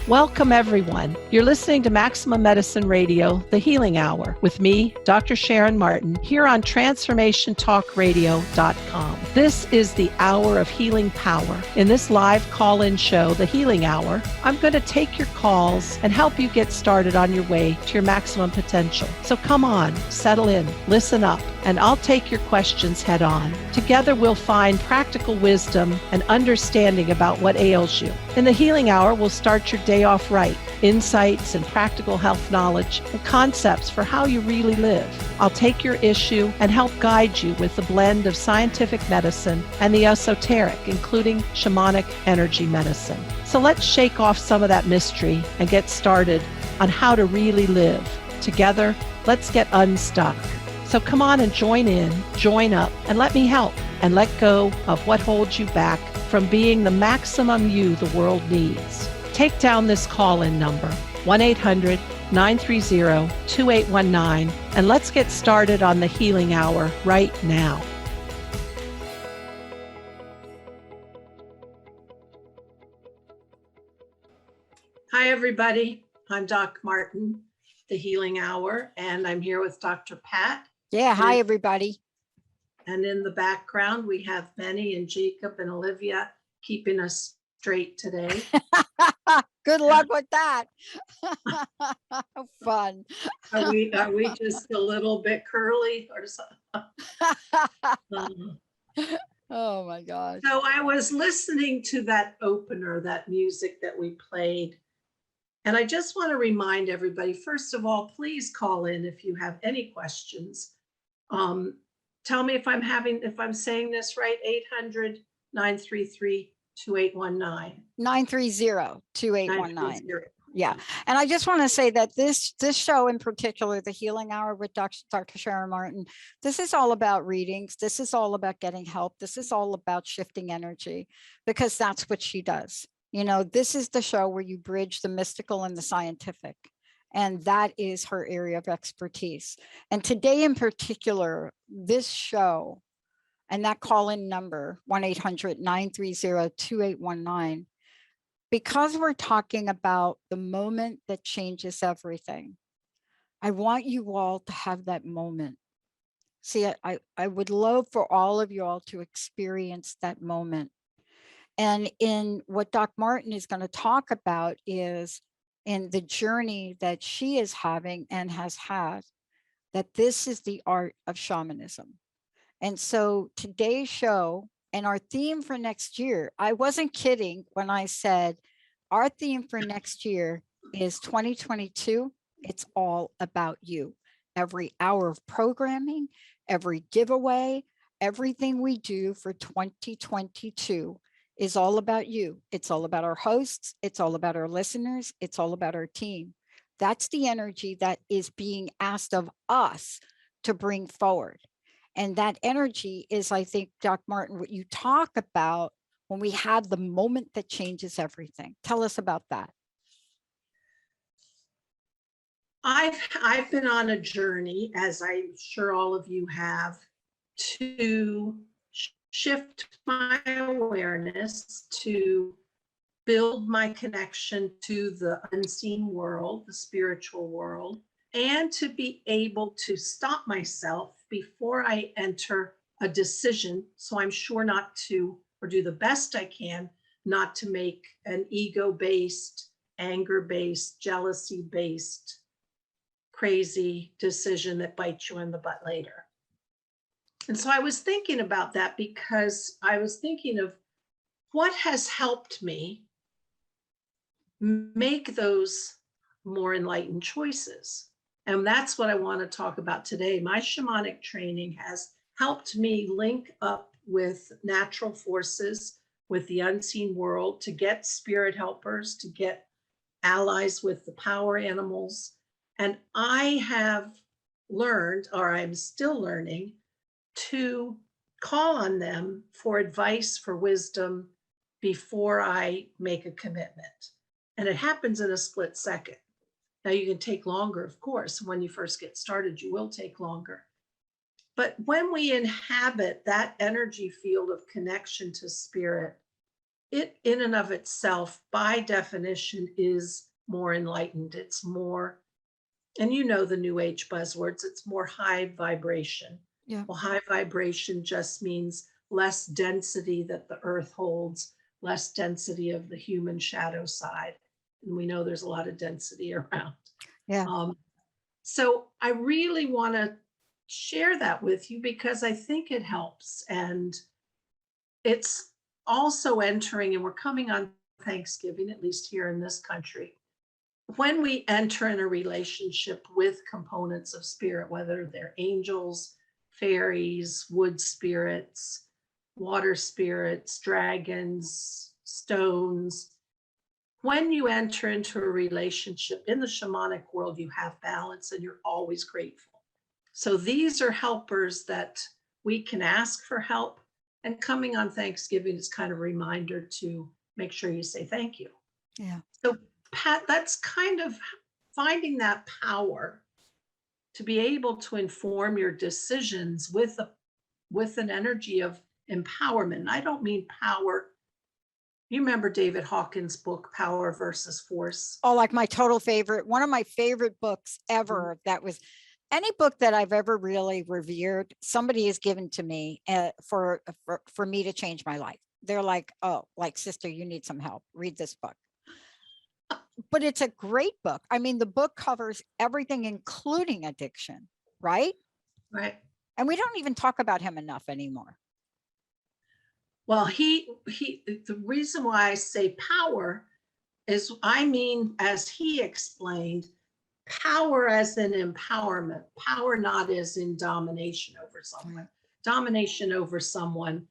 Welcome, everyone. You're listening to Maximum Medicine Radio, The Healing Hour, with me, Dr. Sharon Martin, here on TransformationTalkRadio.com. This is the hour of healing power. In this live call-in show, The Healing Hour, I'm going to take your calls and help you get started on your way to your maximum potential. So come on, settle in, listen up, and I'll take your questions head on. Together, we'll find practical wisdom and understanding about what ails you. In The Healing Hour, we'll start your day off right, insights and practical health knowledge and concepts for how you really live. I'll take your issue and help guide you with the blend of scientific medicine and the esoteric, including shamanic energy medicine. So let's shake off some of that mystery and get started on how to really live. Together, let's get unstuck. So come on and join in, join up, and let me help and let go of what holds you back from being the maximum you the world needs. Take down this call-in number, 1-800-930-2819, and let's get started on the Healing Hour right now. Hi, everybody. I'm Doc Martin, the Healing Hour, and I'm here with Dr. Pat. Yeah, hi, everybody. And in the background, we have Benny and Jacob and Olivia keeping us straight today. Good luck with that. Fun. Are we just a little bit curly or something? Oh my gosh. So I was listening to that opener, that music that we played. And I just want to remind everybody, first of all, please call in if you have any questions. Tell me if I'm saying this right, 800-933-2819. 930-2819. Yeah. And I just want to say that this show in particular, the Healing Hour with Dr. Sharon Martin, this is all about readings. This is all about getting help. This is all about shifting energy, because that's what she does. You know, this is the show where you bridge the mystical and the scientific. And that is her area of expertise. And today in particular, this show and that call-in number, 1-800-930-2819, because we're talking about the moment that changes everything, I want you all to have that moment. See, I would love for all of you all to experience that moment. And in what Doc Martin is going to talk about is in the journey that she is having and has had, that this is the art of shamanism. And so today's show and our theme for next year, I wasn't kidding when I said our theme for next year is 2022. It's all about you. Every hour of programming, every giveaway, everything we do for 2022 is all about you. It's all about our hosts. It's all about our listeners. It's all about our team. That's the energy that is being asked of us to bring forward. And that energy is, I think, Doc Martin, what you talk about when we have the moment that changes everything. Tell us about that. I've been on a journey, as I'm sure all of you have, to shift my awareness, to build my connection to the unseen world, the spiritual world, and to be able to stop myself before I enter a decision. So I'm sure not to, or do the best I can, not to make an ego-based, anger-based, jealousy-based, crazy decision that bites you in the butt later. And so I was thinking about that, because I was thinking of what has helped me make those more enlightened choices. And that's what I want to talk about today. My shamanic training has helped me link up with natural forces, with the unseen world, to get spirit helpers, to get allies with the power animals. And I have learned, or I'm still learning, to call on them for advice, for wisdom, before I make a commitment. And it happens in a split second. Now you can take longer, of course. When you first get started, you will take longer. But when we inhabit that energy field of connection to spirit, it in and of itself, by definition, is more enlightened. It's more, and you know the new age buzzwords, it's more high vibration. Yeah. Well, high vibration just means less density that the earth holds, less density of the human shadow side. And we know there's a lot of density around. Yeah. So I really want to share that with you because I think it helps. And it's also entering, and we're coming on Thanksgiving, at least here in this country. When we enter in a relationship with components of spirit, whether they're angels, fairies, wood spirits, water spirits, dragons, stones, when you enter into a relationship in the shamanic world, you have balance and you're always grateful. So these are helpers that we can ask for help. And coming on Thanksgiving is kind of a reminder to make sure you say thank you. Yeah. So, Pat, that's kind of finding that power to be able to inform your decisions with an energy of empowerment. And I don't mean power. You remember David Hawkins' book, Power versus Force? Oh, like my total favorite, one of my favorite books ever. That was any book that I've ever really revered. Somebody has given to me for me to change my life. They're like, oh, like, sister, you need some help. Read this book. But it's a great book. I mean, the book covers everything, including addiction, right? Right. And we don't even talk about him enough anymore. Well, the reason why I say power is, I mean, as he explained, power as in empowerment, power not as in domination over someone. Domination over someone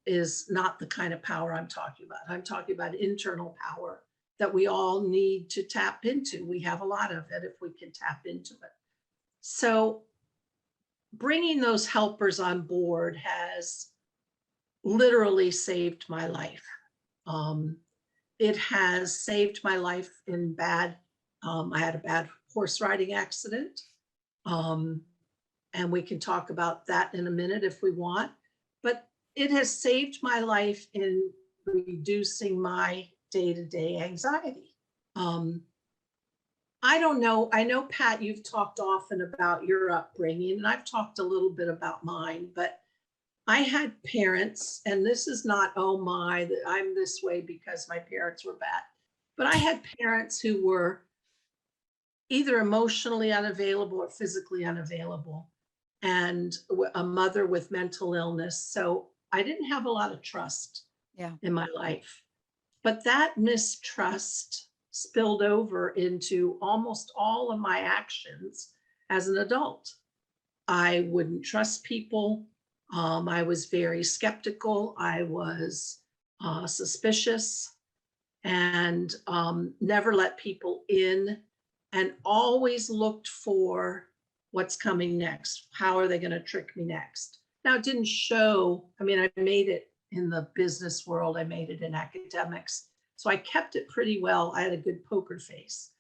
is not the kind of power I'm talking about. I'm talking about internal power that we all need to tap into. We have a lot of it if we can tap into it. So bringing those helpers on board has literally saved my life. It has saved my life in bad. I had a bad horse riding accident. And we can talk about that in a minute if we want. But it has saved my life in reducing my day-to-day anxiety. I don't know. I know, Pat, you've talked often about your upbringing, and I've talked a little bit about mine, but I had parents, and this is not, oh my, I'm this way because my parents were bad, but I had parents who were either emotionally unavailable or physically unavailable, and a mother with mental illness. So I didn't have a lot of trust in my life. But that mistrust spilled over into almost all of my actions as an adult. I wouldn't trust people. I was very skeptical. I was suspicious and never let people in, and always looked for what's coming next. How are they going to trick me next? Now, it didn't show. I mean, I made it in the business world. I made it in academics. So I kept it pretty well. I had a good poker face,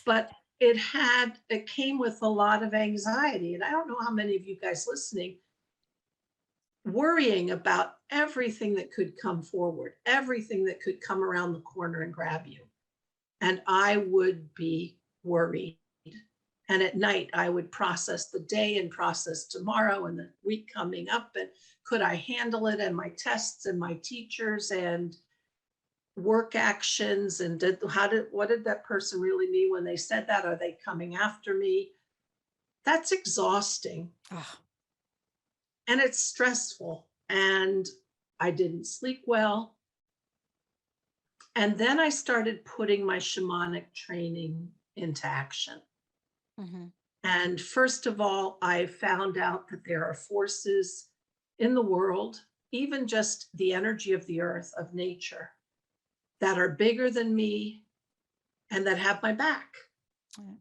but it came with a lot of anxiety. And I don't know how many of you guys listening worrying about everything that could come forward, everything that could come around the corner and grab you. And I would be worried. And at night, I would process the day and process tomorrow and the week coming up. And could I handle it? And my tests and my teachers and work actions. And what did that person really mean when they said that? Are they coming after me? That's exhausting. And it's stressful. And I didn't sleep well. And then I started putting my shamanic training into action. Mm-hmm. And first of all, I found out that there are forces in the world, even just the energy of the earth, of nature, that are bigger than me and that have my back. Mm-hmm.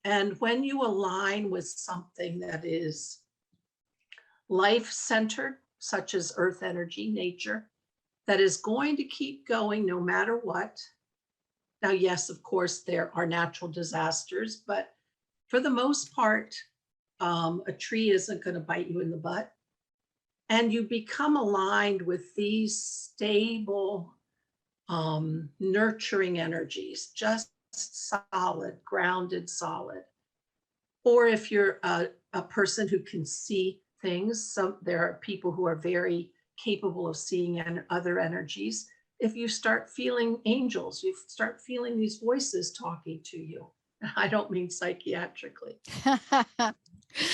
And when you align with something that is life-centered, such as earth energy, nature, that is going to keep going no matter what, Now, yes, of course, there are natural disasters, but for the most part, a tree isn't going to bite you in the butt. And you become aligned with these stable, nurturing energies, just solid, grounded, solid. Or if you're a person who can see things, there are people who are very capable of seeing other energies. If you start feeling angels, you start feeling these voices talking to you. I don't mean psychiatrically.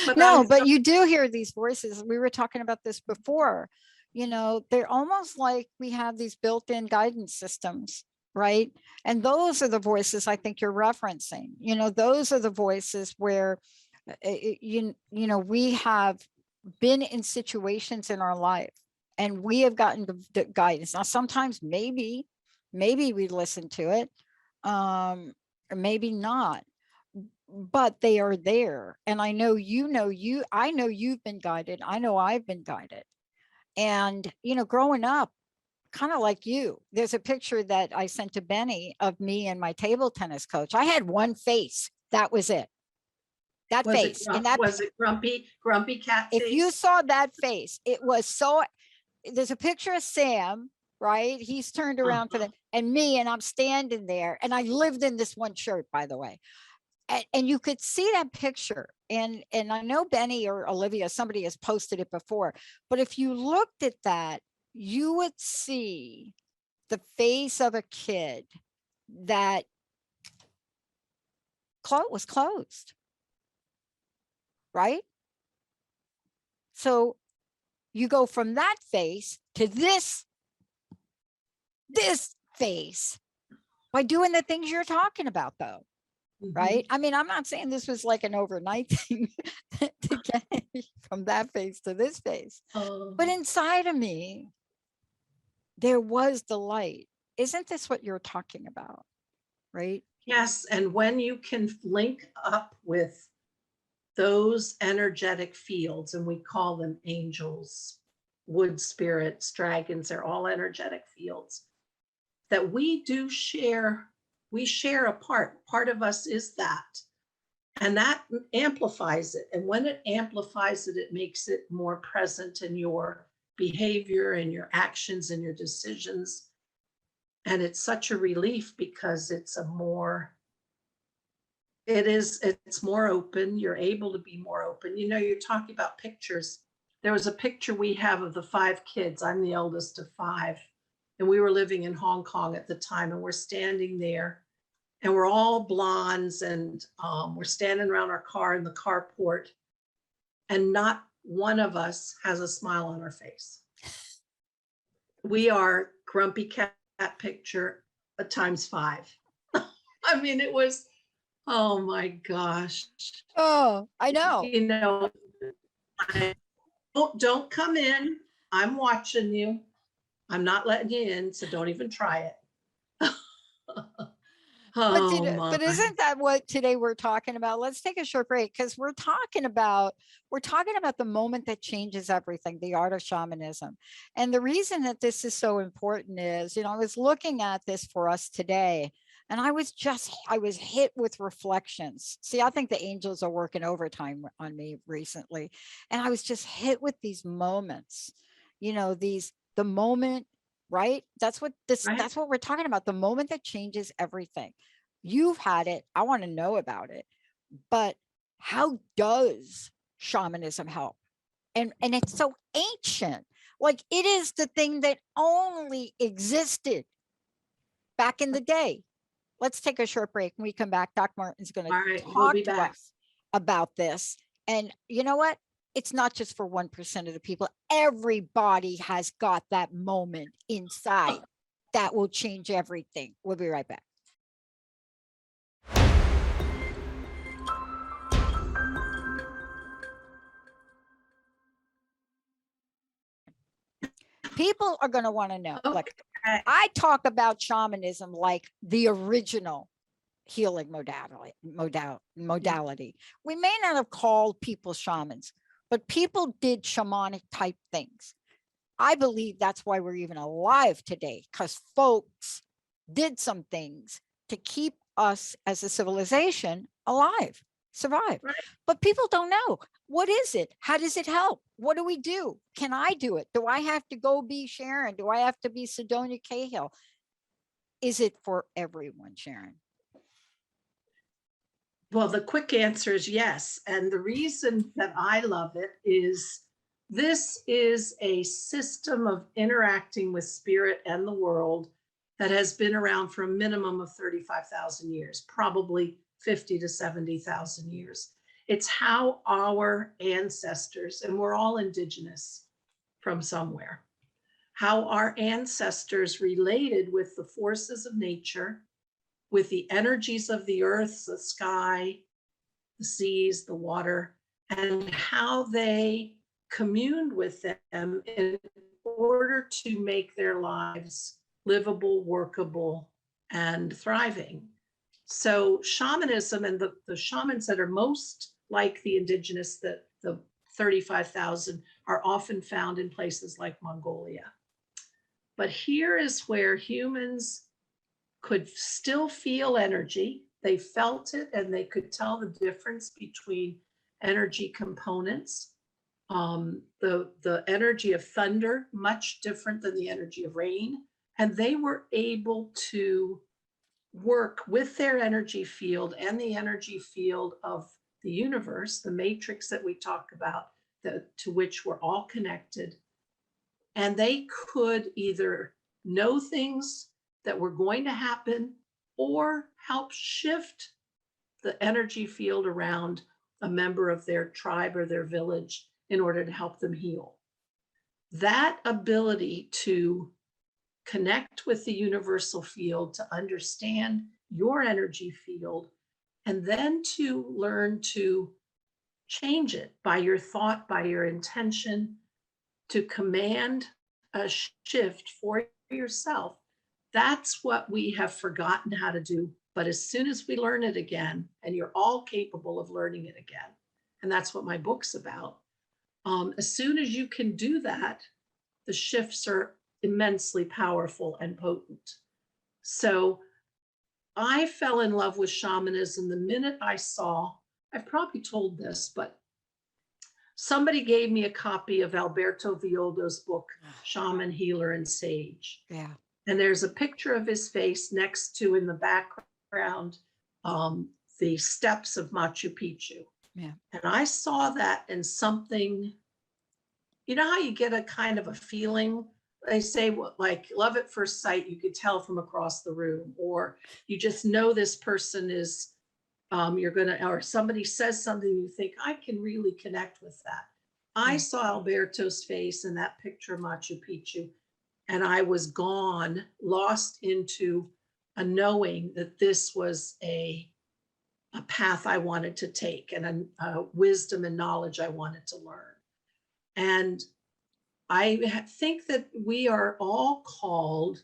But no, but you do hear these voices. We were talking about this before. You know, they're almost like we have these built-in guidance systems, right? And those are the voices I think you're referencing. You know, those are the voices where you know, we have been in situations in our life and we have gotten the guidance. Now, sometimes maybe we listen to it, or maybe not, but they are there. And I know, I know you've been guided. I know I've been guided. And, you know, growing up, kind of like you, there's a picture that I sent to Benny of me and my table tennis coach. I had one face. That was it. That face. Was it grumpy cat face? If you saw that face, it was so, there's a picture of Sam, right? He's turned around for that, and me, and I'm standing there, and I lived in this one shirt, by the way. And you could see that picture, and I know Benny or Olivia, somebody has posted it before, but if you looked at that, you would see the face of a kid that was closed, right? So you go from that face to this face by doing the things you're talking about, though. Right? I mean, I'm not saying this was like an overnight thing to get from that face to this face, but inside of me, there was the light. Isn't this what you're talking about? Right? Yes. And when you can link up with those energetic fields, and we call them angels, wood spirits, dragons, they're all energetic fields that we do share. We share a part of us is that, and that amplifies it. And when it amplifies it, it makes it more present in your behavior and your actions and your decisions. And it's such a relief because it's more open. You're able to be more open. You know, you're talking about pictures. There was a picture we have of the 5 kids. I'm the eldest of 5. And we were living in Hong Kong at the time, and we're standing there, and we're all blondes, and we're standing around our car in the carport, and not one of us has a smile on our face. We are grumpy cat picture times 5. I mean, it was, oh my gosh. Oh, I know. You know, don't come in. I'm watching you. I'm not letting you in, so don't even try it. But isn't that what today we're talking about? Let's take a short break, because we're talking about the moment that changes everything, the art of shamanism. And the reason that this is so important is, you know, I was looking at this for us today, and I was hit with reflections. See, I think the angels are working overtime on me recently. And I was just hit with these moments, you know, the moment, right? That's what we're talking about. The moment that changes everything. You've had it. I want to know about it. But how does shamanism help? And it's so ancient. Like, it is the thing that only existed back in the day. Let's take a short break. When we come back, Doc Martin's going to talk to us about this. And you know what? It's not just for 1% of the people. Everybody has got that moment inside that will change everything. We'll be right back. People are going to want to know. Like, I talk about shamanism like the original healing modality. We may not have called people shamans, but people did shamanic type things. I believe that's why we're even alive today, because folks did some things to keep us as a civilization alive, survive. Right. But people don't know. What is it? How does it help? What do we do? Can I do it? Do I have to go be Sharon? Do I have to be Sidonia Cahill? Is it for everyone, Sharon? Well, the quick answer is yes. And the reason that I love it is this is a system of interacting with spirit and the world that has been around for a minimum of 35,000 years, probably 50 to 70,000 years. It's how our ancestors, and we're all indigenous from somewhere, how our ancestors related with the forces of nature, with the energies of the earth, the sky, the seas, the water, and how they communed with them in order to make their lives livable, workable, and thriving. So shamanism and the shamans that are most like the indigenous, the 35,000, are often found in places like Mongolia. But here is where humans could still feel energy. They felt it and they could tell the difference between energy components. The energy of thunder, much different than the energy of rain. And they were able to work with their energy field and the energy field of the universe, the matrix that we talk about, to which we're all connected. And they could either know things that were going to happen or help shift the energy field around a member of their tribe or their village in order to help them heal. That ability to connect with the universal field, to understand your energy field, and then to learn to change it by your thought, by your intention, to command a shift for yourself. That's what we have forgotten how to do. But as soon as we learn it again, and you're all capable of learning it again, and that's what my book's about, as soon as you can do that, the shifts are immensely powerful and potent. So I fell in love with shamanism the minute I saw, I've probably told this, but somebody gave me a copy of Alberto Villoldo's book, Shaman, Healer, and Sage. Yeah. And there's a picture of his face next to, in the background, the steps of Machu Picchu. Yeah. And I saw that, and something, you know how you get a kind of a feeling? They say, like, love at first sight, you could tell from across the room, or you just know this person is, you're gonna, or somebody says something, you think, I can really connect with that. I saw Alberto's face in that picture of Machu Picchu, and I was gone, lost into a knowing that this was a path I wanted to take, and a wisdom and knowledge I wanted to learn. And I think that we are all called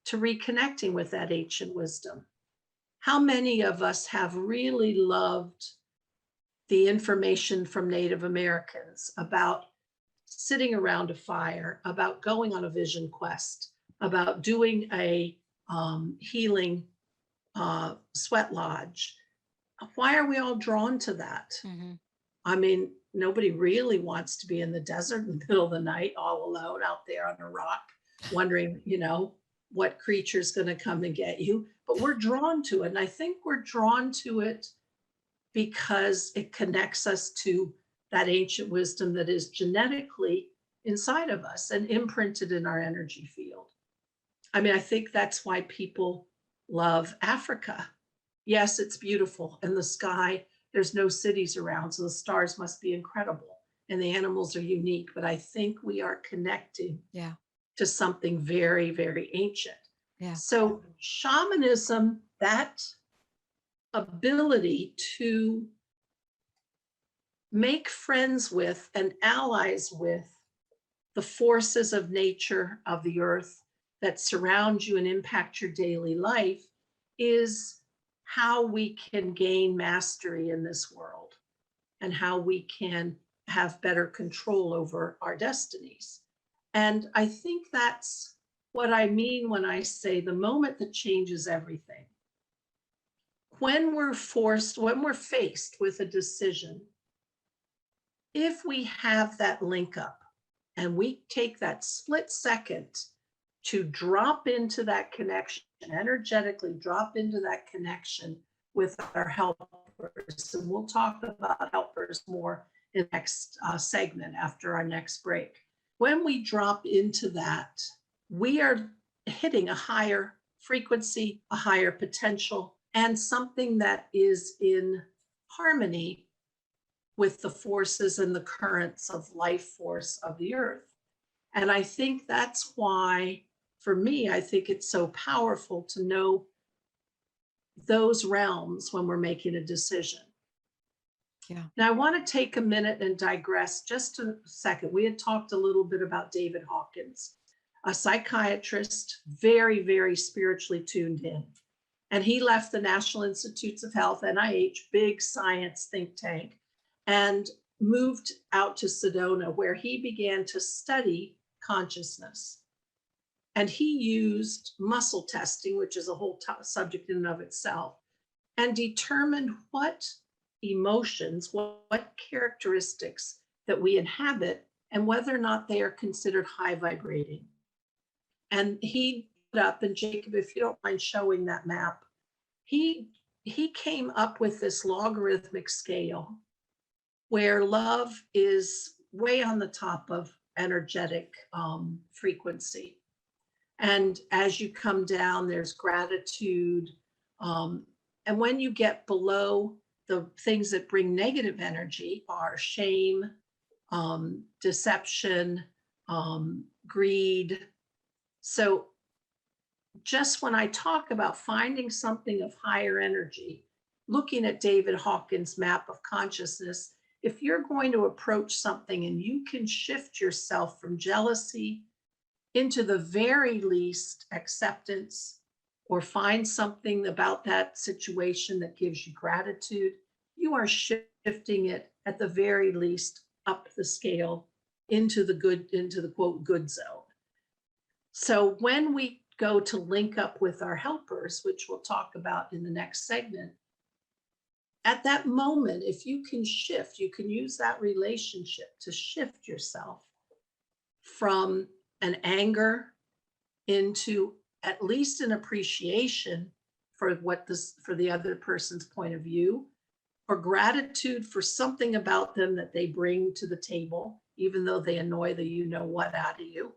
to reconnecting with that ancient wisdom. How many of us have really loved the information from Native Americans about sitting around a fire, about going on a vision quest, about doing a healing sweat lodge? Why are we all drawn to that? Mm-hmm. I mean, nobody really wants to be in the desert in the middle of the night, all alone out there on a rock, wondering, what creature's going to come and get you. But we're drawn to it. And I think we're drawn to it because it connects us to that ancient wisdom that is genetically inside of us and imprinted in our energy field. I mean, I think that's why people love Africa. Yes, it's beautiful. And the sky, there's no cities around, so the stars must be incredible. And the animals are unique. But I think we are connecting to something very, very ancient. Yeah. So shamanism, that ability to make friends with and allies with the forces of nature, of the earth that surround you and impact your daily life, is how we can gain mastery in this world and how we can have better control over our destinies. And I think that's what I mean when I say the moment that changes everything. when we're faced with a decision, if we have that link up and we take that split second to drop into that connection, energetically drop into that connection with our helpers, and we'll talk about helpers more in the next segment after our next break. When we drop into that, we are hitting a higher frequency, a higher potential, and something that is in harmony with the forces and the currents of life force of the earth. And I think that's why, for me, I think it's so powerful to know those realms when we're making a decision. Yeah. Now, I want to take a minute and digress just a second. We had talked a little bit about David Hawkins, a psychiatrist, very, very spiritually tuned in. And he left the National Institutes of Health, NIH, big science think tank, and moved out to Sedona, where he began to study consciousness. And he used muscle testing, which is a whole subject in and of itself, and determined what emotions, what characteristics that we inhabit, and whether or not they are considered high vibrating. And he put up, and Jacob, if you don't mind showing that map, he came up with this logarithmic scale where love is way on the top of energetic frequency. And as you come down, there's gratitude. And when you get below, the things that bring negative energy are shame, deception, greed. So just when I talk about finding something of higher energy, looking at David Hawkins' map of consciousness, if you're going to approach something and you can shift yourself from jealousy into the very least acceptance, or find something about that situation that gives you gratitude, you are shifting it at the very least up the scale into the good, into the quote good zone. So when we go to link up with our helpers, which we'll talk about in the next segment, at that moment, if you can shift, you can use that relationship to shift yourself from an anger into at least an appreciation for for the other person's point of view, or gratitude for something about them that they bring to the table, even though they annoy the you know what out of you.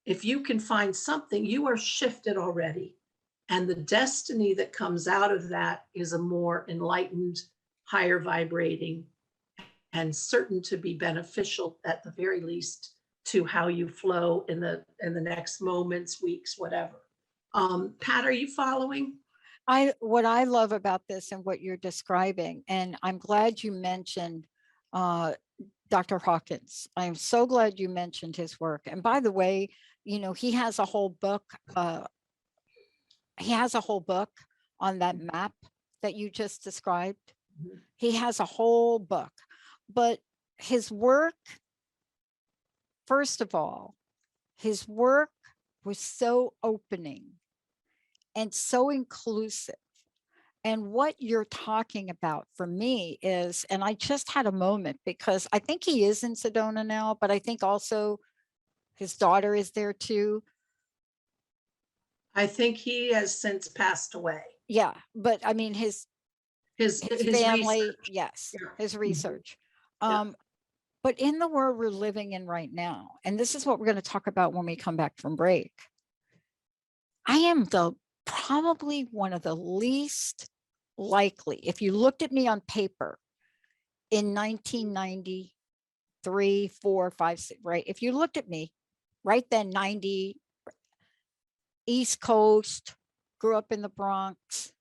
If you can find something, you are shifted already. And the destiny that comes out of that is a more enlightened, higher vibrating, and certain to be beneficial at the very least to how you flow in the next moments, weeks, whatever. Pat, are you following? What I love about this and what you're describing, and I'm glad you mentioned Dr. Hawkins. I am so glad you mentioned his work. And by the way, you know, he has a whole book. He has a whole book on that map that you just described. Mm-hmm. He has a whole book, but his work, first of all, his work was so opening and so inclusive. And what you're talking about for me is, and I just had a moment because I think he is in Sedona now, but I think also his daughter is there too. I think he has since passed away. Yeah, but I mean his family, research. yes, Yeah. his research. Yeah. But in the world we're living in right now, and this is what we're going to talk about when we come back from break, I am probably one of the least likely, if you looked at me on paper in 1993, 4, 5, 6, right? If you looked at me right then, 90, East Coast, grew up in the Bronx,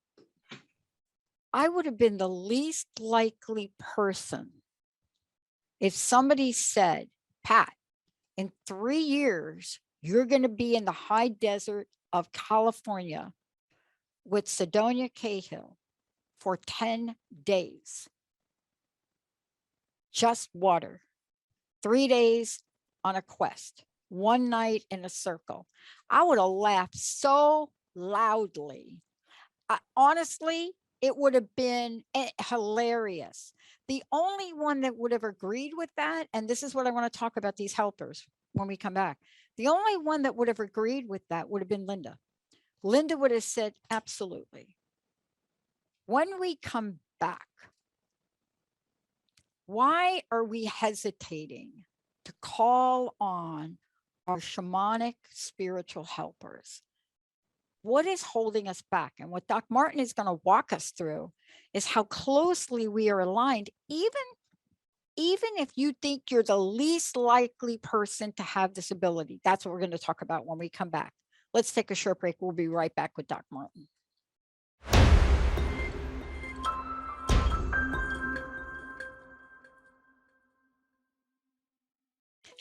I would have been the least likely person if somebody said, Pat, in 3 years, you're going to be in the high desert of California with Sidonia Cahill for 10 days. Just water. 3 days on a quest. 1 night in a circle. I would have laughed so loudly. Honestly, it would have been hilarious. The only one that would have agreed with that, and this is what I want to talk about these helpers when we come back. The only one that would have agreed with that would have been Linda. Linda would have said, absolutely. When we come back, why are we hesitating to call on our shamanic spiritual helpers? What is holding us back? And what Doc Martin is going to walk us through is how closely we are aligned, even if you think you're the least likely person to have this ability. That's what we're going to talk about when we come back. Let's take a short break. We'll be right back with Doc Martin.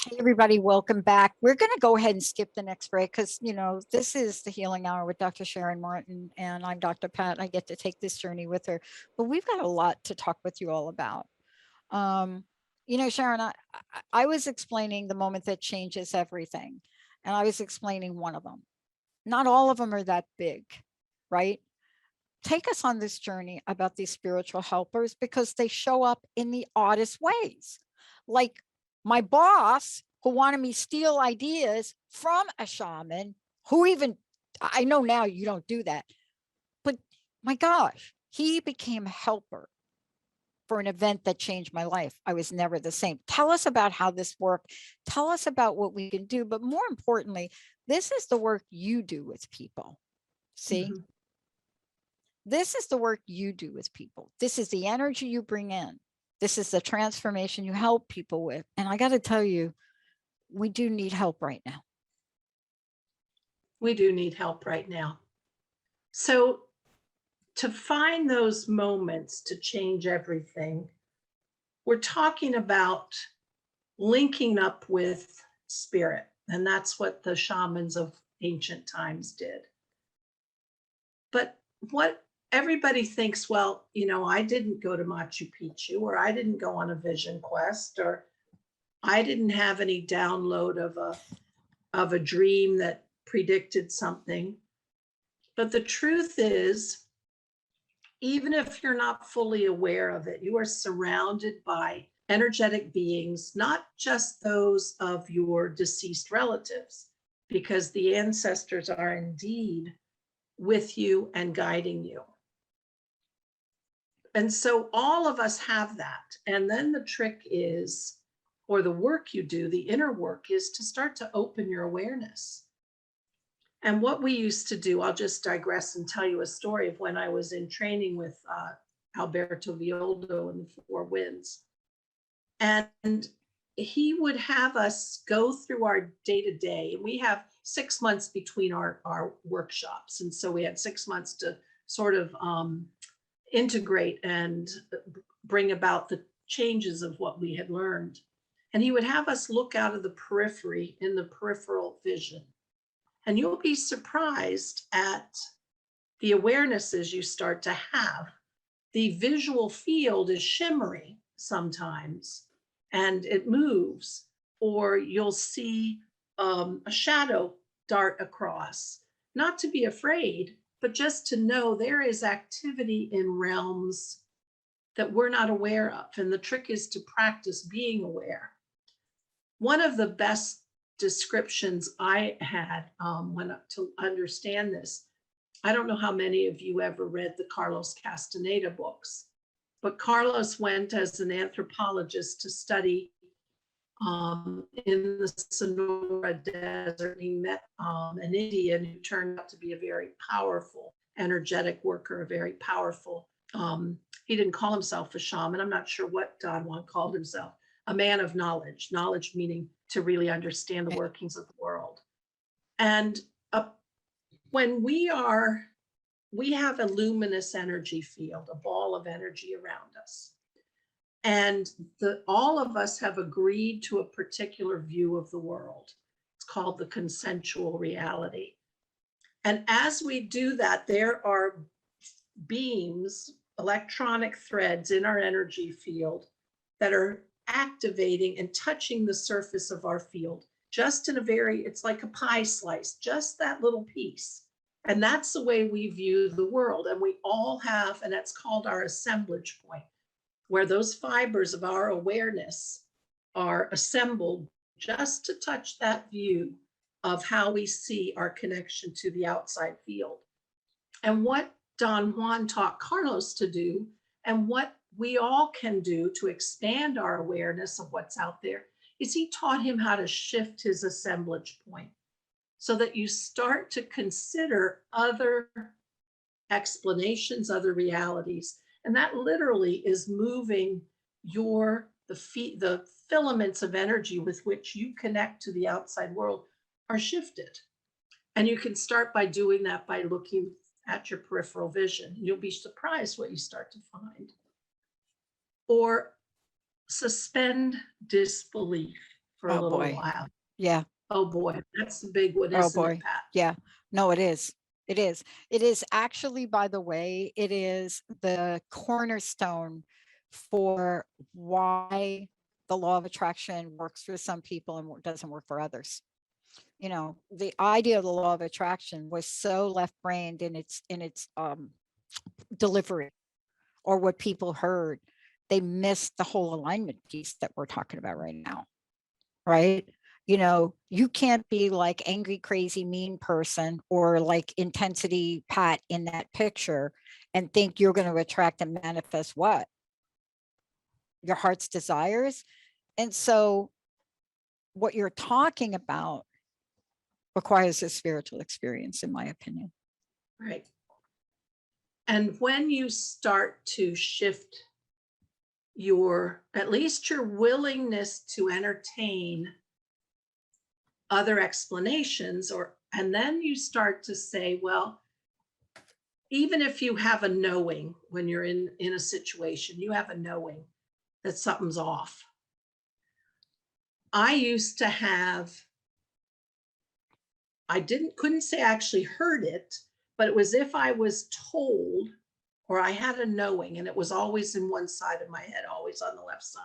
Hey, everybody, welcome back. We're going to go ahead and skip the next break because, you know, this is the Healing Hour with Dr. Sharon Martin, and I'm Dr. Pat. I get to take this journey with her, but we've got a lot to talk with you all about. You know, Sharon, I was explaining the moment that changes everything, and I was explaining one of them. Not all of them are that big, right? Take us on this journey about these spiritual helpers because they show up in the oddest ways. Like my boss who wanted me to steal ideas from a shaman who even, I know now you don't do that, but my gosh, he became a helper for an event that changed my life. I was never the same. Tell us about how this worked. Tell us about what we can do. But more importantly, this is the work you do with people. See? Mm-hmm. This is the work you do with people. This is the energy you bring in. This is the transformation you help people with. And I got to tell you, we do need help right now. We do need help right now. So to find those moments to change everything, we're talking about linking up with spirit. And that's what the shamans of ancient times did. But what everybody thinks, well, you know, I didn't go to Machu Picchu, or I didn't go on a vision quest, or I didn't have any download of a dream that predicted something. But the truth is, even if you're not fully aware of it, you are surrounded by energetic beings, not just those of your deceased relatives, because the ancestors are indeed with you and guiding you. And so all of us have that. And then the trick is, or the work you do, the inner work, is to start to open your awareness. And what we used to do, I'll just digress and tell you a story of when I was in training with Alberto Villoldo in the Four Winds. And he would have us go through our day-to-day. And we have 6 months between our workshops. And so we had 6 months to sort of integrate and bring about the changes of what we had learned. And he would have us look out of the periphery in the peripheral vision. And you'll be surprised at the awarenesses you start to have. The visual field is shimmering sometimes, and it moves, or you'll see a shadow dart across. Not to be afraid, but just to know there is activity in realms that we're not aware of. And the trick is to practice being aware. One of the best descriptions I had to understand this, I don't know how many of you ever read the Carlos Castaneda books, but Carlos went as an anthropologist to study in the Sonora Desert. He met an Indian who turned out to be a very powerful energetic worker, a very powerful, he didn't call himself a shaman. I'm not sure what Don Juan called himself, a man of knowledge, knowledge meaning to really understand the workings of the world. And when we have a luminous energy field, a ball of energy around us. And all of us have agreed to a particular view of the world. It's called the consensual reality. And as we do that, there are beams, electronic threads in our energy field that are activating and touching the surface of our field, just in a very, it's like a pie slice, just that little piece. And that's the way we view the world. And we all have, and that's called our assemblage point, where those fibers of our awareness are assembled just to touch that view of how we see our connection to the outside field. And what Don Juan taught Carlos to do, and what we all can do to expand our awareness of what's out there, is he taught him how to shift his assemblage point so that you start to consider other explanations, other realities. And that literally is moving the filaments of energy with which you connect to the outside world are shifted. And you can start by doing that by looking at your peripheral vision. You'll be surprised what you start to find. Or suspend disbelief for a little while. Yeah. Oh boy, that's the big one, Oh isn't boy. it, Pat? Yeah. No, it is. It is. It is actually, by the way, it is the cornerstone for why the law of attraction works for some people and doesn't work for others. You know, the idea of the law of attraction was so left-brained in its delivery, or what people heard. They missed the whole alignment piece that we're talking about right now, right? You know, you can't be like angry, crazy, mean person, or like intensity Pat in that picture and think you're going to attract and manifest what? Your heart's desires. And so what you're talking about requires a spiritual experience, in my opinion. Right. And when you start to shift at least your willingness to entertain other explanations, and then you start to say, well, even if you have a knowing when you're in a situation, you have a knowing that something's off. I used to have, couldn't say I actually heard it, but it was if I was told, or I had a knowing, and it was always in one side of my head, always on the left side.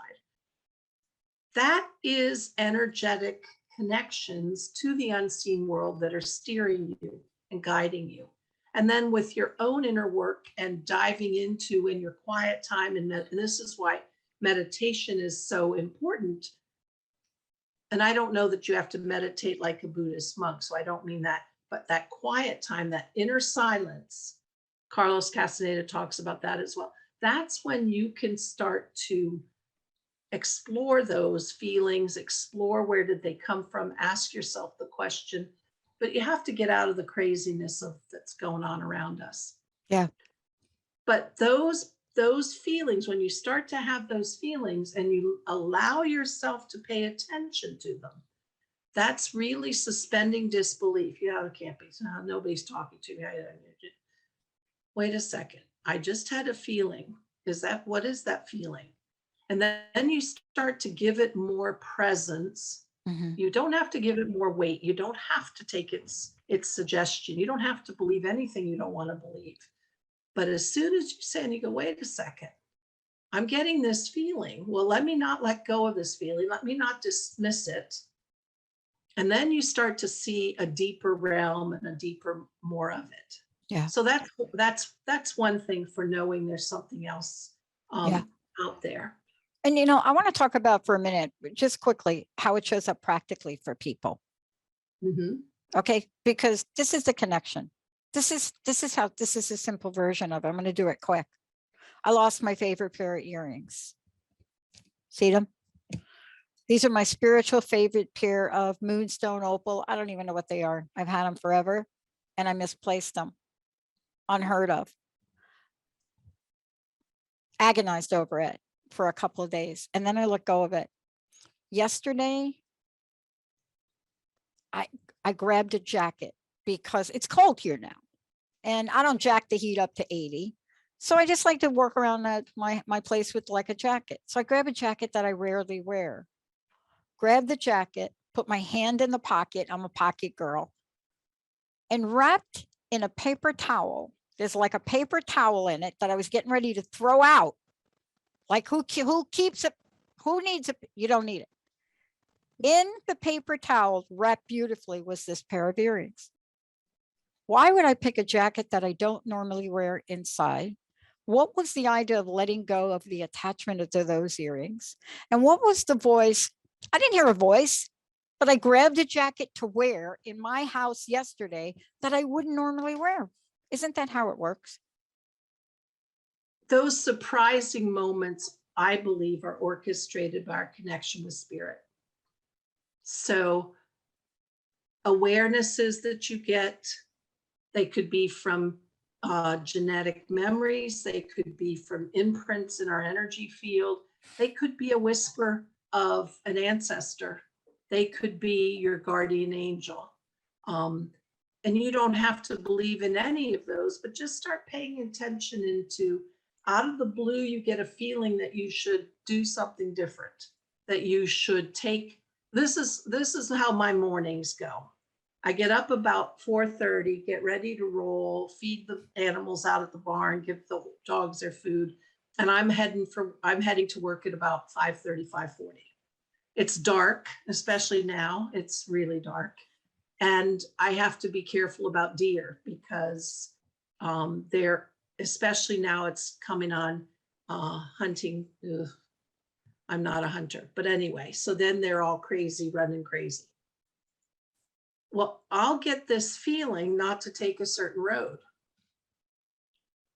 That is energetic connections to the unseen world that are steering you and guiding you. And then with your own inner work and diving into in your quiet time, and this is why meditation is so important. And I don't know that you have to meditate like a Buddhist monk, so I don't mean that, but that quiet time, that inner silence, Carlos Castaneda talks about that as well. That's when you can start to explore those feelings, explore where did they come from, ask yourself the question, but you have to get out of the craziness that's going on around us. Yeah. But those feelings, when you start to have those feelings and you allow yourself to pay attention to them, that's really suspending disbelief. Yeah, it can't be. Nobody's talking to me. Wait a second. I just had a feeling. What is that feeling? And then you start to give it more presence. Mm-hmm. You don't have to give it more weight. You don't have to take its suggestion. You don't have to believe anything you don't want to believe. But as soon as you say, and you go, wait a second, I'm getting this feeling. Well, let me not let go of this feeling. Let me not dismiss it. And then you start to see a deeper realm and a deeper more of it. Yeah. So that's one thing for knowing there's something else out there. And, you know, I want to talk about for a minute, just quickly, how it shows up practically for people. Mm-hmm. Okay. Because this is the connection. This is a simple version of it. I'm going to do it quick. I lost my favorite pair of earrings. See them? These are my spiritual favorite pair of moonstone opal. I don't even know what they are. I've had them forever and I misplaced them. Unheard of. Agonized over it for a couple of days. And then I let go of it. Yesterday, I grabbed a jacket because it's cold here now. And I don't jack the heat up to 80. So I just like to work around my place with like a jacket. So I grab a jacket that I rarely wear. Grab the jacket, put my hand in the pocket. I'm a pocket girl. And wrapped in a paper towel. There's like a paper towel in it that I was getting ready to throw out. Like who keeps it? Who needs it? You don't need it. In the paper towel, wrapped beautifully, was this pair of earrings. Why would I pick a jacket that I don't normally wear inside? What was the idea of letting go of the attachment to those earrings? And what was the voice? I didn't hear a voice, but I grabbed a jacket to wear in my house yesterday that I wouldn't normally wear. Isn't that how it works? Those surprising moments, I believe, are orchestrated by our connection with spirit. So awarenesses that you get, they could be from genetic memories, they could be from imprints in our energy field, they could be a whisper of an ancestor, they could be your guardian angel. And you don't have to believe in any of those, but just start paying attention into, out of the blue, you get a feeling that you should do something different, that you should take, this is how my mornings go. I get up about 4:30, get ready to roll, feed the animals out at the barn, give the dogs their food, and I'm heading to work at about 5:30, 5:40. It's dark, especially now. It's really dark. And I have to be careful about deer because they're, especially now it's coming on hunting. Ugh, I'm not a hunter, but anyway, so then they're all crazy, running crazy. Well, I'll get this feeling not to take a certain road,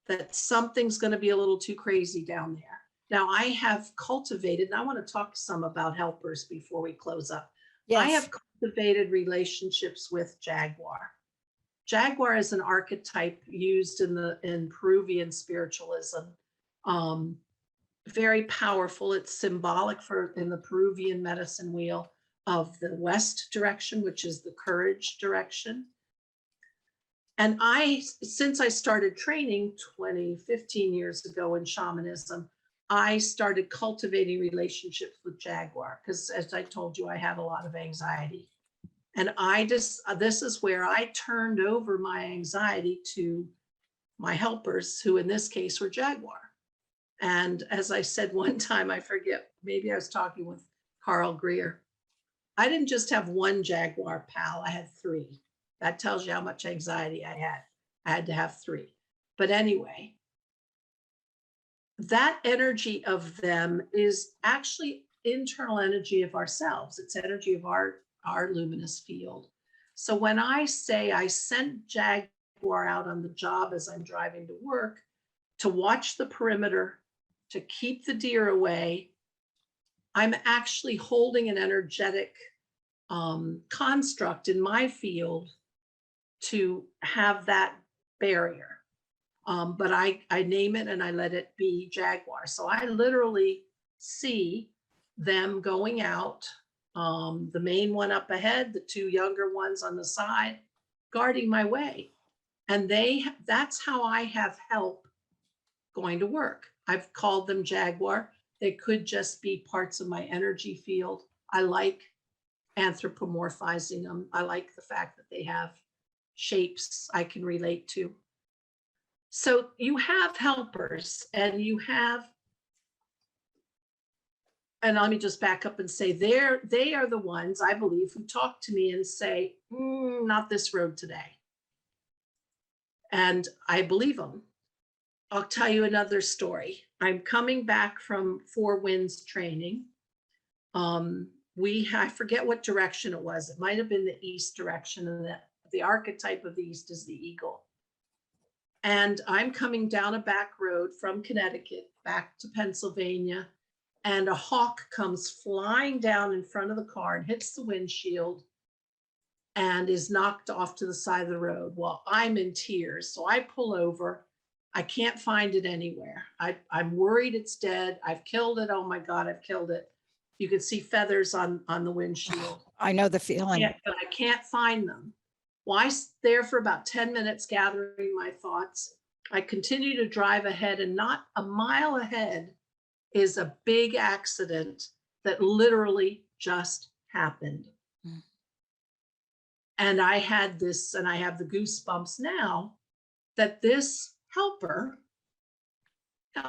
that something's going to be a little too crazy down there. Now I have cultivated, and I want to talk some about helpers before we close up. Yes. I have cultivated relationships with Jaguar. Jaguar is an archetype used in Peruvian spiritualism. Very powerful. It's symbolic in the Peruvian medicine wheel of the West direction, which is the courage direction. And since I started training 15 years ago in shamanism, I started cultivating relationships with Jaguar because, as I told you, I had a lot of anxiety. And this is where I turned over my anxiety to my helpers, who in this case were Jaguar. And as I said one time, I forget, maybe I was talking with Carl Greer, I didn't just have one Jaguar pal, I had 3. That tells you how much anxiety I had. I had to have 3. But anyway, that energy of them is actually internal energy of ourselves. It's energy of our luminous field. So when I say I sent Jaguar out on the job as I'm driving to work to watch the perimeter, to keep the deer away, I'm actually holding an energetic construct in my field to have that barrier. But I name it and I let it be Jaguar. So I literally see them going out, the main one up ahead, the 2 younger ones on the side, guarding my way. And that's how I have help going to work. I've called them Jaguar. They could just be parts of my energy field. I like anthropomorphizing them. I like the fact that they have shapes I can relate to. So you have helpers and you have, and let me just back up and say they are the ones I believe who talk to me and say, not this road today. And I believe them. I'll tell you another story. I'm coming back from Four Winds training. I forget what direction it was. It might have been the east direction, and the archetype of the east is the eagle. And I'm coming down a back road from Connecticut back to Pennsylvania, and a hawk comes flying down in front of the car and hits the windshield and is knocked off to the side of the road. Well, I'm in tears, so I pull over. I can't find it anywhere. I'm worried it's dead. I've killed it. Oh my God, I've killed it. You can see feathers on the windshield. I know the feeling. Yeah, but I can't find them. Well, I stayed there for about 10 minutes gathering my thoughts. I continue to drive ahead, and not a mile ahead is a big accident that literally just happened. Mm. And I had this, and I have the goosebumps now, that this helper,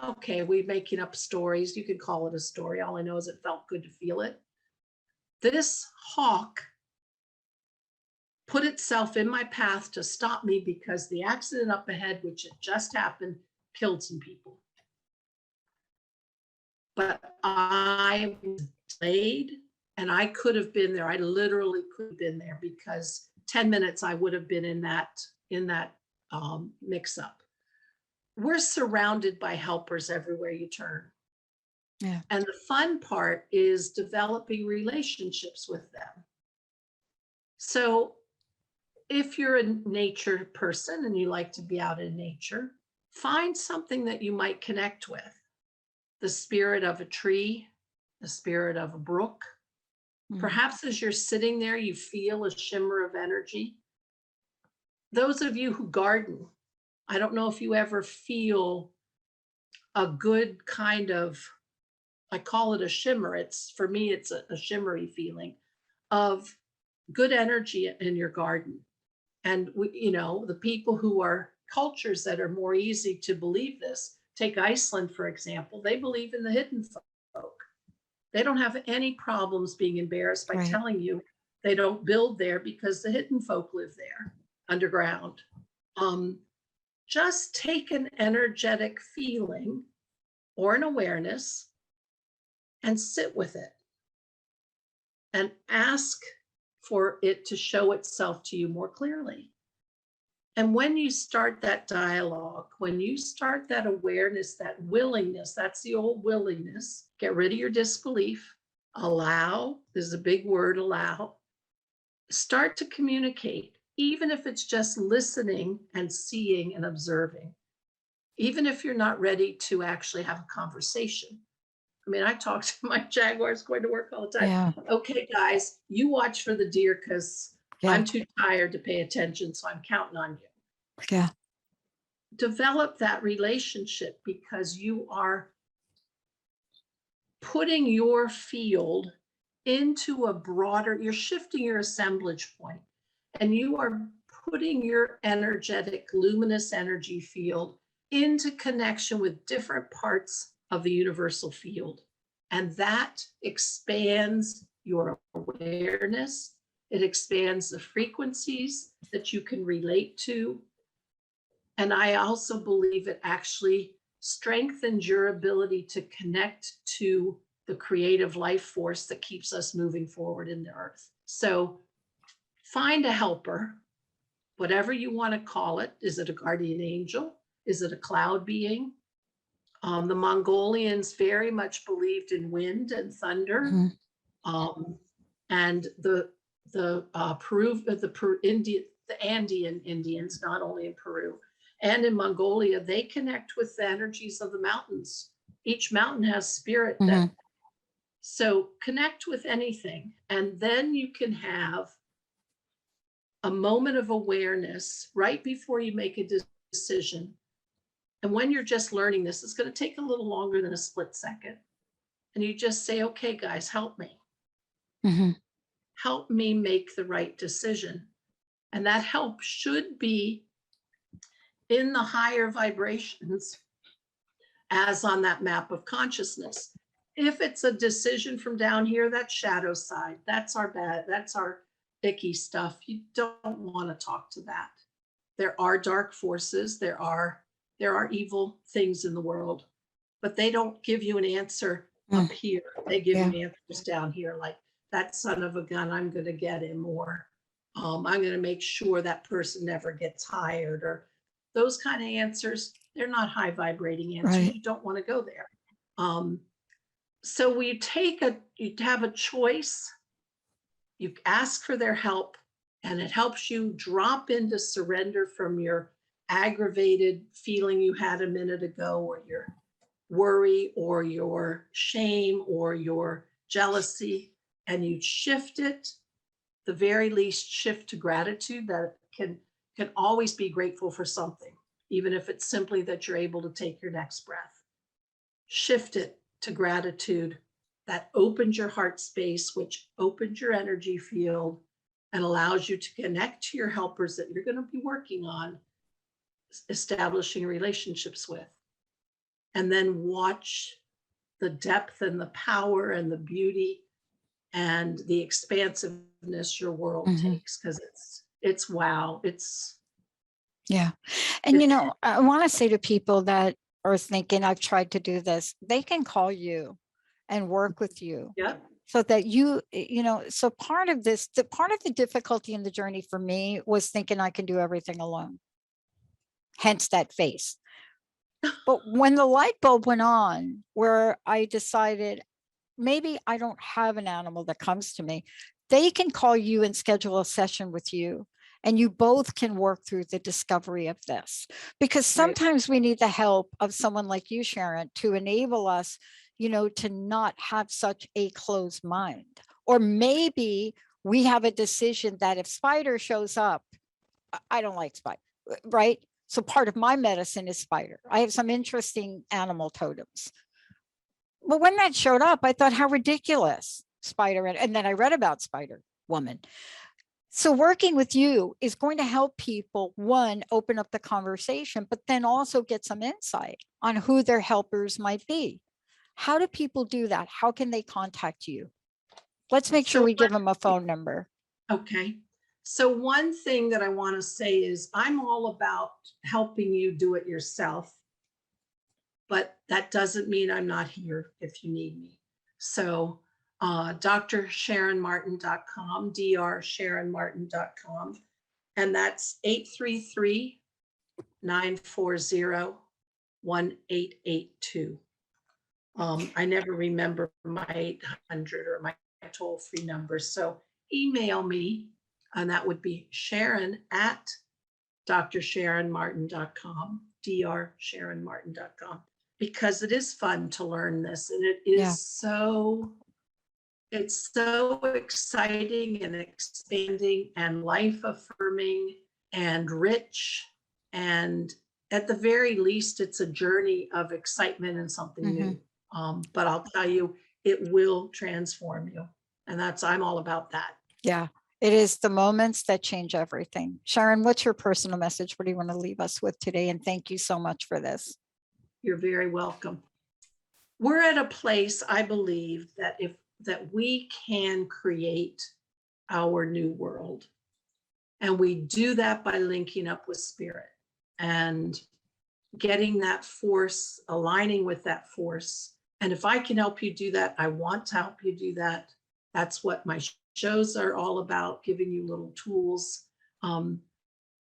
okay, we're making up stories. You could call it a story. All I know is it felt good to feel it. This hawk put itself in my path to stop me because the accident up ahead, which had just happened, killed some people. But I was delayed, and I could have been there. I literally could have been there, because 10 minutes I would have been in that mix up. We're surrounded by helpers everywhere you turn. Yeah. And the fun part is developing relationships with them. So if you're a nature person and you like to be out in nature, find something that you might connect with. The spirit of a tree, the spirit of a brook. Perhaps as you're sitting there, you feel a shimmer of energy. Those of you who garden, I don't know if you ever feel a good kind of, I call it a shimmer. For me, it's a shimmery feeling of good energy in your garden. And the people who are cultures that are more easy to believe this, take Iceland, for example, they believe in the hidden folk. They don't have any problems being embarrassed by telling you they don't build there because the hidden folk live there underground. Just take an energetic feeling or an awareness and sit with it and ask for it to show itself to you more clearly. And when you start that dialogue, when you start that awareness, that willingness, that's the old willingness, get rid of your disbelief, allow, this is a big word, allow, start to communicate, even if it's just listening and seeing and observing, even if you're not ready to actually have a conversation. I mean, I talk to my Jaguars going to work all the time. Yeah. Okay, guys, you watch for the deer because Yeah. I'm too tired to pay attention, so I'm counting on you. Yeah. Develop that relationship, because you are putting your field into a broader, you're shifting your assemblage point, and you are putting your energetic, luminous energy field into connection with different parts of the universal field. And that expands your awareness. It expands the frequencies that you can relate to. And I also believe it actually strengthens your ability to connect to the creative life force that keeps us moving forward in the earth. So find a helper, whatever you want to call it. Is it a guardian angel? Is it a cloud being? The Mongolians very much believed in wind and thunder. And the Andean Indians, not only in Peru and in Mongolia, they connect with the energies of the mountains. Each mountain has spirit. So connect with anything, and then you can have a moment of awareness right before you make a decision. And when you're just learning this, it's going to take a little longer than a split second. And you just say, okay, guys, help me. Help me make the right decision. And that help should be in the higher vibrations, as on that map of consciousness. If it's a decision from down here, that's shadow side. That's our bad. That's our icky stuff. You don't want to talk to that. There are dark forces. There are evil things in the world, but they don't give you an answer up here. They give you answers down here, like, that son of a gun, I'm going to get him, or I'm going to make sure that person never gets hired, or those kind of answers. They're not high vibrating answers. You don't want to go there. So you have a choice. You ask for their help, and it helps you drop into surrender from your aggravated feeling you had a minute ago, or your worry, or your shame, or your jealousy, and you shift it, the very least shift to gratitude, that can always be grateful for something, even if it's simply that you're able to take your next breath. Shift it to gratitude. That opens your heart space, which opens your energy field and allows you to connect to your helpers that you're going to be working on establishing relationships with. And then watch the depth and the power and the beauty and the expansiveness your world takes, because It's wow. It's Yeah. And, it, I want to say to people that are thinking, I've tried to do this, they can call you and work with you yeah, so that so part of part of the difficulty in the journey for me was thinking I can do everything alone, hence that face. But when the light bulb went on, where I decided maybe I don't have an animal that comes to me, they can call you and schedule a session with you. And you both can work through the discovery of this, because right. sometimes we need the help of someone like you, Sharon, to enable us, to not have such a closed mind. Or maybe we have a decision that if spider shows up, I don't like spider, right? So part of my medicine is spider. I have some interesting animal totems. But when that showed up, I thought, how ridiculous, spider. And then I read about Spider Woman. So working with you is going to help people, one, open up the conversation, but then also get some insight on who their helpers might be. How do people do that? How can they contact you? Let's make sure So we give them a phone number. Okay. So one thing that I want to say is I'm all about helping you do it yourself, but that doesn't mean I'm not here if you need me. So drsharonmartin.com, drsharonmartin.com, and that's 833-940-1882. I never remember my 800 or my toll-free number. So email me, and that would be Sharon at drsharonmartin.com, drsharonmartin.com, because it is fun to learn this, and it is it's so exciting and expanding and life affirming and rich, and at the very least, it's a journey of excitement and something new. But I'll tell you, it will transform you. And I'm all about that. Yeah, it is the moments that change everything. Sharon, what's your personal message? What do you want to leave us with today? And thank you so much for this. You're very welcome. We're at a place, I believe, that we can create our new world. And we do that by linking up with spirit and getting that force, aligning with that force. And if I can help you do that, I want to help you do that. That's what my shows are all about, giving you little tools.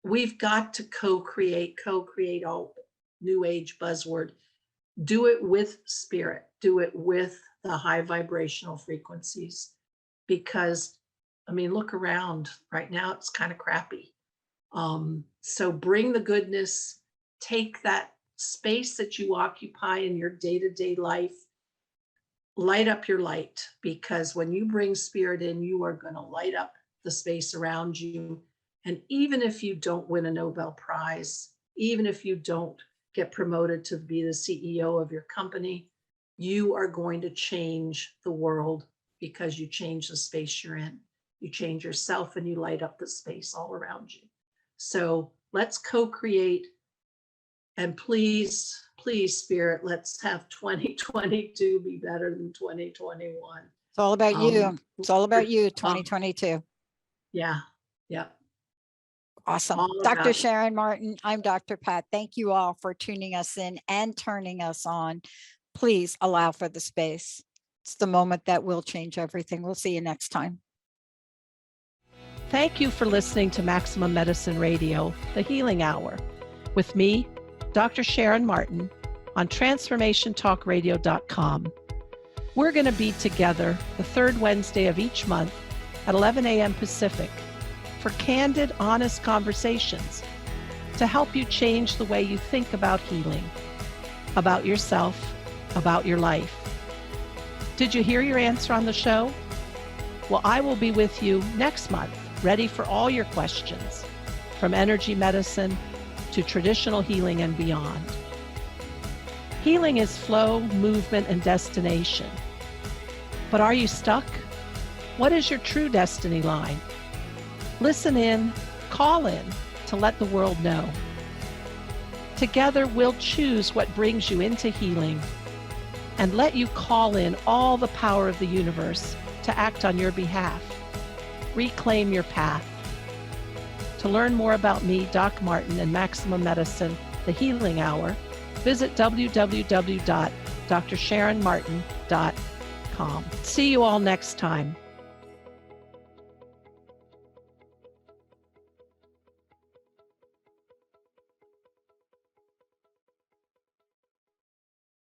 We've got to co-create all new age buzzword. Do it with spirit, do it with the high vibrational frequencies, because look around right now, it's kind of crappy. So bring the goodness, take that space that you occupy in your day-to-day life, light up your light, because when you bring spirit in, you are going to light up the space around you. And even if you don't win a Nobel Prize, even if you don't get promoted to be the CEO of your company, you are going to change the world, because you change the space you're in. You change yourself and you light up the space all around you. So let's co-create, and please, spirit, let's have 2022 be better than 2021. It's all about you. It's all about you, 2022. Yeah. Awesome. Dr. Sharon Martin, I'm Dr. Pat. Thank you all for tuning us in and turning us on. Please allow for the space. It's the moment that will change everything. We'll see you next time. Thank you for listening to Maximum Medicine Radio, the Healing Hour, with me, Dr. Sharon Martin, on transformationtalkradio.com. We're going to be together the third Wednesday of each month at 11 a.m. Pacific for candid, honest conversations to help you change the way you think about healing, about yourself, about your life. Did you hear your answer on the show? Well, I will be with you next month, ready for all your questions, from energy medicine to traditional healing and beyond. Healing is flow, movement, and destination. But are you stuck? What is your true destiny line? Listen in, call in to let the world know. Together, we'll choose what brings you into healing and let you call in all the power of the universe to act on your behalf. Reclaim your path. To learn more about me, Doc Martin, and Maximum Medicine, The Healing Hour, visit www.drsharonmartin.com. See you all next time.